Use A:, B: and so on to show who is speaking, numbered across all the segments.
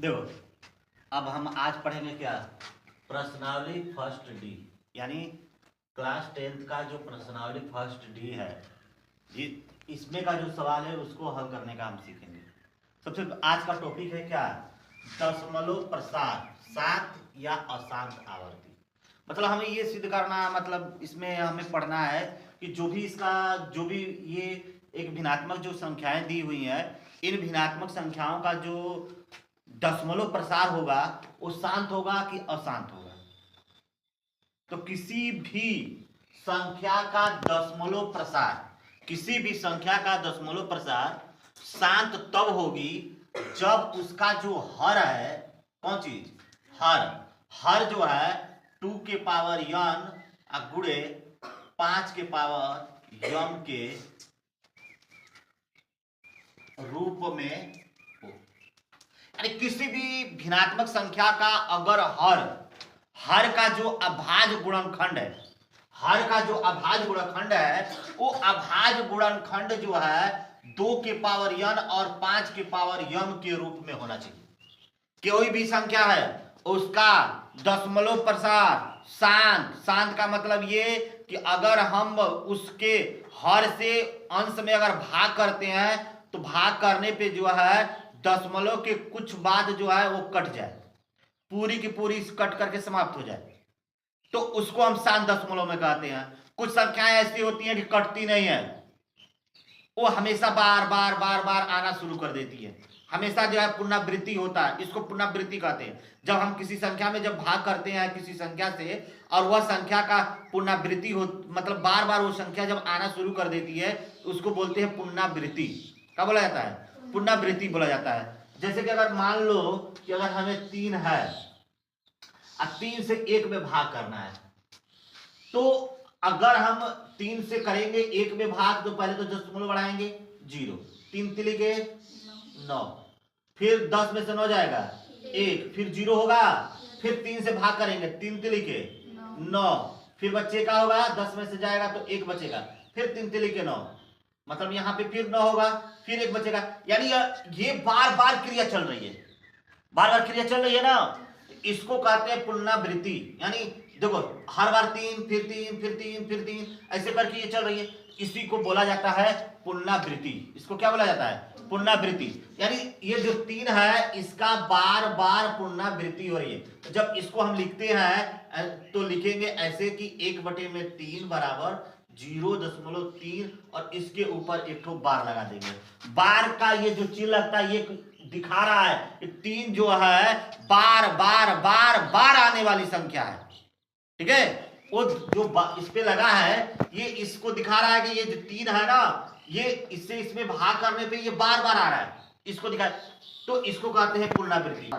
A: देखो, अब हम आज पढ़ेंगे क्या, प्रश्नावली फर्स्ट डी, यानी क्लास 10th का जो प्रश्नावली फर्स्ट डी है, ये इसमें का जो सवाल है उसको हल करने का हम सीखेंगे। सबसे आज का टॉपिक है क्या, दशमलव प्रसार, शांत या अशांत आवर्ती। मतलब हमें ये सिद्ध करना, मतलब इसमें हमें पढ़ना है कि जो भी ये एक भिन्नात्मक जो संख्याएं दी हुई हैं, इन भिन्नात्मक संख्याओं का जो दशमलव प्रसार होगा वो शांत होगा कि अशांत होगा। तो किसी भी संख्या का दशमलव प्रसार, किसी भी संख्या का दशमलव प्रसार शांत तब होगी जब उसका जो हर है, कौन चीज, हर जो है 2 के पावर n गुणे 5 के पावर m के रूप में हो। यानी किसी भी भिन्नात्मक संख्या का अगर हर का जो अभाज्य गुणनखंड है, हर का जो अभाज्य गुणनखंड है, वो अभाज्य गुणनखंड जो है 2 के पावर n और 5 के पावर m के रूप में होना चाहिए। कोई भी संख्या है उसका दशमलव प्रसार शांत का मतलब ये कि अगर हम उसके हर से अंश में अगर भाग करते हैं तो भाग करने पे जो है दशमलव के कुछ बाद जो है वो कट जाए, पूरी की पूरी कट करके समाप्त हो जाए, तो उसको हम शांत दशमलव में कहते हैं। कुछ संख्याएं ऐसी होती हैं कि कटती नहीं है, वो हमेशा बार बार बार बार आना शुरू कर देती है, हमेशा जो है पुनरावृत्ति होता है, इसको पुनरावृत्ति कहते हैं। जब हम किसी संख्या में जब भाग करते हैं किसी संख्या से और वह संख्या का पुनरावृत्ति हो, मतलब बार बार वो संख्या जब आना शुरू कर देती है उसको बोलते हैं पुनरावृत्ति। क्या बोला जाता है, पुनरावृत्ति बोला जाता है। जैसे कि अगर मान लो कि अगर हमें 3 है और 3 से 1 में भाग करना है, तो अगर हम 3 से करेंगे 1 में भाग तो पहले तो दशमलव बढ़ाएंगे 0, 3 तिली के 9, फिर 10 में से 9 जाएगा 1, फिर 0 होगा, फिर 3 से भाग करेंगे 3 तिली के 9, फिर बच्चे का होगा 10 में से जाएगा तो 1 बचेगा, फिर 3 तिली के 9, मतलब यहाँ पे फिर 9 होगा, फिर 1 बचेगा। यानी ये बार बार क्रिया चल रही है, बार बार क्रिया चल रही है ना, इसको कहते हैं पुनरावृत्ति। यानी देखो हर बार 3 फिर 3 फिर 3 फिर 3 ऐसे करके ये चल रही है, इसी को बोला जाता है पुनरावृत्ति। इसको क्या बोला जाता है, पुनरावृत्ति। यानी ये जो 3 है इसका बार बार पुनरावृत्ति हो रही है। तो जब इसको हम लिखते हैं तो लिखेंगे ऐसे कि 1/3 बराबर 0.3 और इसके ऊपर एक ठो बार लगा देंगे। बार का ये जो चिन्ह लगता है ये दिखा रहा है कि 3 जो है बार बार बार बार आने वाली संख्या है, ठीक है। वो जो इस पे लगा है ये इसको दिखा रहा है कि ये जो 3 है ना, ये इससे इसमें भाग करने पे ये बार बार आ रहा है, इसको दिखा, तो इसको कहते हैं पुनरावृत्ति।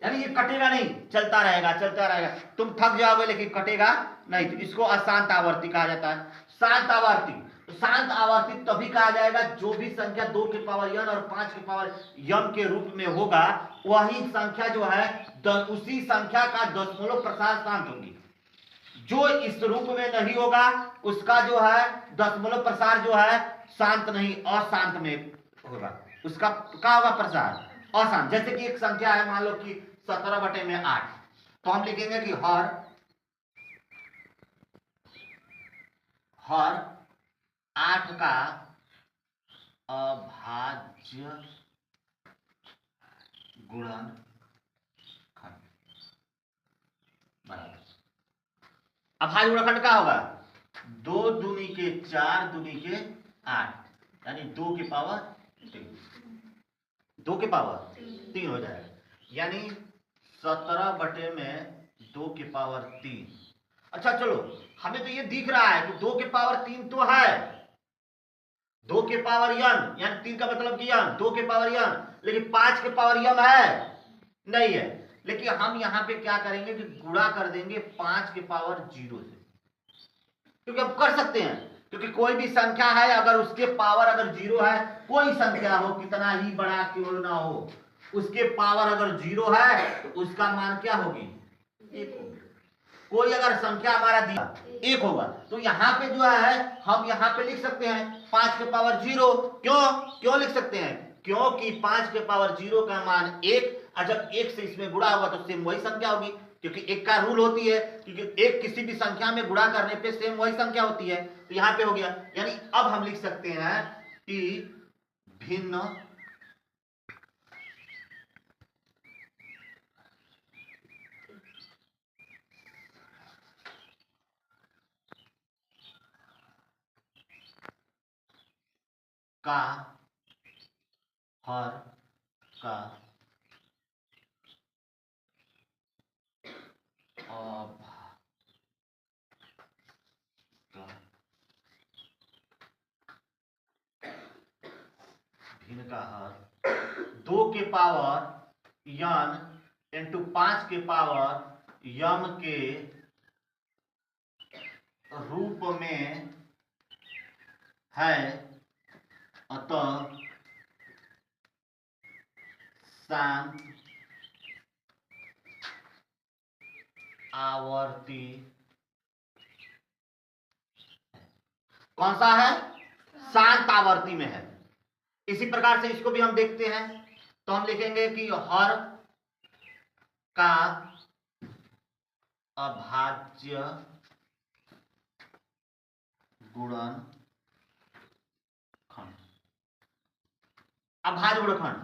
A: यानी ये कटेगा नहीं, चलता रहेगा चलता रहेगा, तुम थक जाओगे लेकिन कटेगा नहीं, तो इसको अशांत आवर्ती कहा जाता है। शांत आवर्ती, तो शांत आवर्ती तभी कहा जाएगा जो भी संख्या 2 के पावर n और 5 के पावर m के रूप में होगा, वही संख्या जो है उसी संख्या का दशमलव प्रसार शांत होगी। जो इस रूप में नहीं होगा उसका जो है दशमलव प्रसार जो है शांत नहीं, अशांत में होगा, उसका क्या होगा, प्रसार अशांत। जैसे कि एक संख्या है, मान लो कि 17/8, तो हम लिखेंगे कि हर 8 का अभाज्य गुणनखंड बराबर, अभाज्य गुणनखंड क्या होगा, 2 दूनी के 4 दूनी के 8, यानी 2 के पावर 3 हो जाएगा। यानी 17/2 के पावर 3। अच्छा चलो, हमें तो ये दिख रहा है कि 2 के पावर 3 तो है, 2 के पावर n, यानी 3 का मतलब कि n, 2 के पावर n, लेकिन 5 के पावर m है नहीं है। लेकिन हम यहाँ पे क्या करेंगे कि गुणा कर देंगे 5 के पावर 0 से, क्योंकि हम कर सकते हैं, क्योंकि कोई भी संख्या है अगर उसके पावर अगर 0 है, कोई संख्या हो कितना ही बड़ा क्यों ना हो, उसके पावर अगर 0 है तो उसका मान क्या होगी, 1 होगी। कोई अगर संख्या हमारा दिया 1 होगा तो यहाँ पे जो है हम यहाँ पे लिख सकते हैं 5 के पावर 0। क्यों लिख सकते हैं, क्योंकि 5 के पावर 0 का मान 1, और जब 1 से इसमें गुणा होगा तो सेम वही संख्या होगी, क्योंकि एक का रूल होती है क्योंकि एक किसी भी संख्या में गुणा करने पे सेम वही संख्या होती है। तो यहां पे हो गया, यानी अब हम लिख सकते हैं कि भिन्न का हर का भिन्न का हर 2 के पावर यन इंटू 5 के पावर यम के रूप में है, अतः शांत आवर्ती कौन सा है? शांत आवर्ती में है। इसी प्रकार से इसको भी हम देखते हैं, तो हम लिखेंगे कि हर का अभाज्य गुणनखंड, अभाज्य गुणनखंड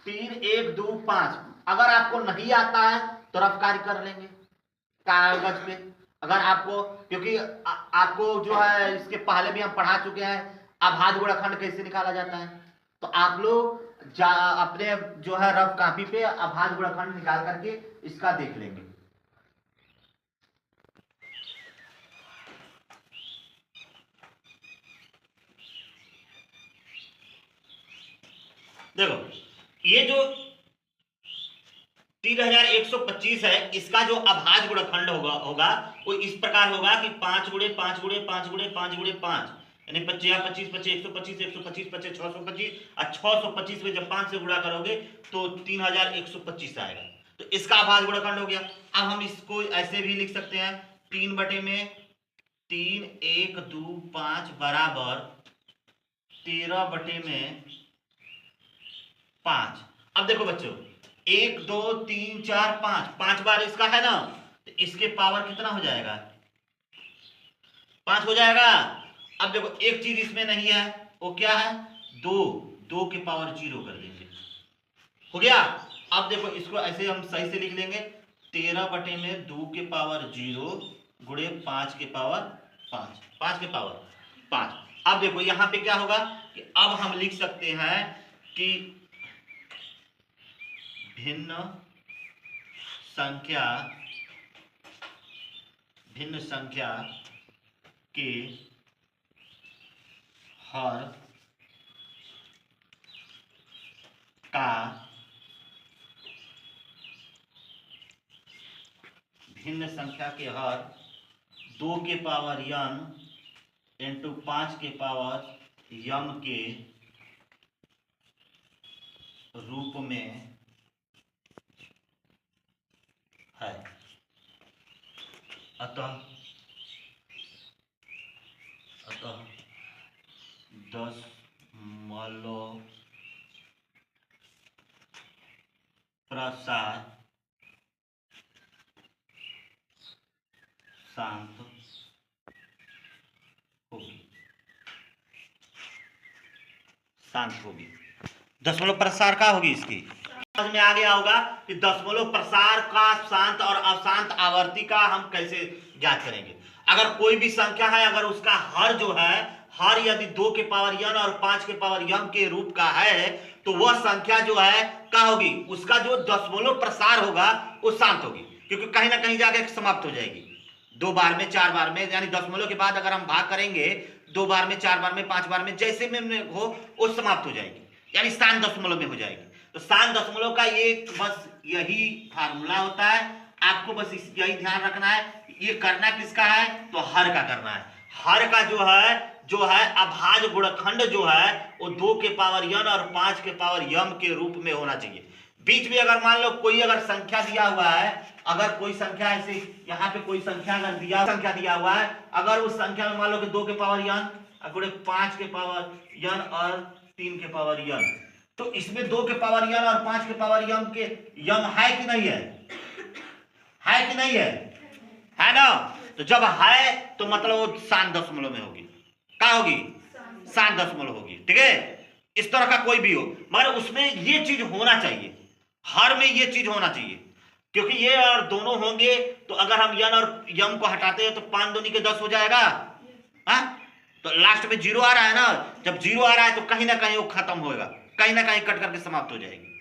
A: 3 1 2 5। अगर आपको नहीं आता है तो रफ कार्य कर लेंगे कागज पे। अगर आपको, क्योंकि आपको जो है इसके पहले भी हम पढ़ा चुके हैं अभाज्य गुणनखंड कैसे निकाला जाता है, तो आप लोग अपने जो है रफ कॉपी पे अभाज्य गुणनखंड निकाल करके इसका देख लेंगे। देखो ये जो 3125 है, इसका जो अभाज्य गुणनखंड होगा वो इस प्रकार होगा कि 5 गुणे 5 गुणे 5 गुणे 5 गुणे 5, यानी 25 25 25 125 125 25 625, और 625 में जब 5 से गुणा करोगे तो 3125 आएगा। तो इसका अभाज्य गुणनखंड हो गया। अब हम इसको ऐसे भी लिख सकते हैं 3 बटे में 3 1 2 5 बराबर 13 बटे में 5। अब देखो बच्चों 1 2 3 4 5, 5 बार इसका है ना, तो इसके पावर कितना हो जाएगा? 5 हो जाएगा। अब देखो एक चीज इसमें नहीं है, वो क्या है? 2, 2 के पावर 0 कर देंगे, हो गया। अब देखो इसको ऐसे हम सही से लिख लेंगे 13 बटे में 2 के पावर 0 गुणे 5 के पावर 5, 5 के पावर 5। अब देखो यहां पे क्या होगा कि अब हम लिख सकते हैं कि भिन्न संख्या के हर का भिन्न संख्या के हर 2 के पावर n इंटू 5 के पावर m के रूप में है, अतः 10 प्रसार शांत होगी। दशमलव प्रसार का होगी, इसकी समझ में आ गया होगा कि दशमलव प्रसार का शांत और अशांत आवर्ती का हम कैसे ज्ञात करेंगे। अगर कोई भी संख्या है, अगर उसका हर जो है, हर यदि 2 के पावर n और 5 के पावर m के रूप का है, तो वह संख्या जो है क्या होगी? उसका जो दशमलव प्रसार होगा वो शांत होगी, क्योंकि कहीं ना कहीं जाके समाप्त हो जाएगी 2 बार में 4 बार में, यानी दशमलव के बाद अगर हम भाग करेंगे 2 बार में 4 बार में 5 बार में, जैसे में हो वो समाप्त हो जाएगी, यानी शांत दशमलव में हो जाएगी। तो शांत दशमलव का ये बस यही फार्मूला होता है, आपको बस यही ध्यान रखना है। ये करना किसका है? तो हर का करना है। हर का जो है अभाज्य गुणनखंड जो है वो 2 के पावर n और 5 के पावर m के रूप में होना चाहिए। बीच में अगर मान लो कोई अगर संख्या दिया हुआ है, अगर कोई संख्या ऐसे यहाँ पे कोई संख्या अगर दिया हुआ है, अगर उस संख्या में मान लो कि 2 के पावर n गुणे 5 के पावर n और 3 के पावर n, तो इसमें 2 के पावर n और 5 के पावर m के यम है कि नहीं है? है कि नहीं है ना? तो जब है तो मतलब वो 7 दशमलव में होगी। क्या होगी? 7 दशमलव होगी। ठीक है, इस तरह का कोई भी हो, मगर उसमें ये चीज होना चाहिए, हर में ये चीज होना चाहिए, क्योंकि ये और दोनों होंगे तो अगर हम यन और यम को हटाते हैं तो 5 दूनी के 10 हो जाएगा। हा? तो लास्ट में 0 आ रहा है ना, जब 0 आ रहा है तो कहीं ना कहीं वो खत्म होएगा, कहीं ना कहीं कट करके समाप्त हो जाएगी।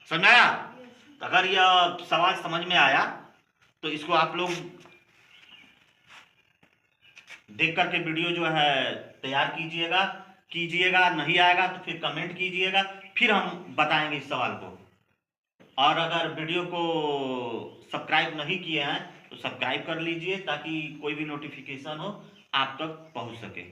A: समझाया? अगर यह सवाल समझ में आया तो इसको आप लोग देख करके वीडियो जो है तैयार कीजिएगा। नहीं आएगा तो फिर कमेंट कीजिएगा, फिर हम बताएंगे इस सवाल को। और अगर वीडियो को सब्सक्राइब नहीं किए हैं तो सब्सक्राइब कर लीजिए, ताकि कोई भी नोटिफिकेशन हो आप तक पहुंच सके।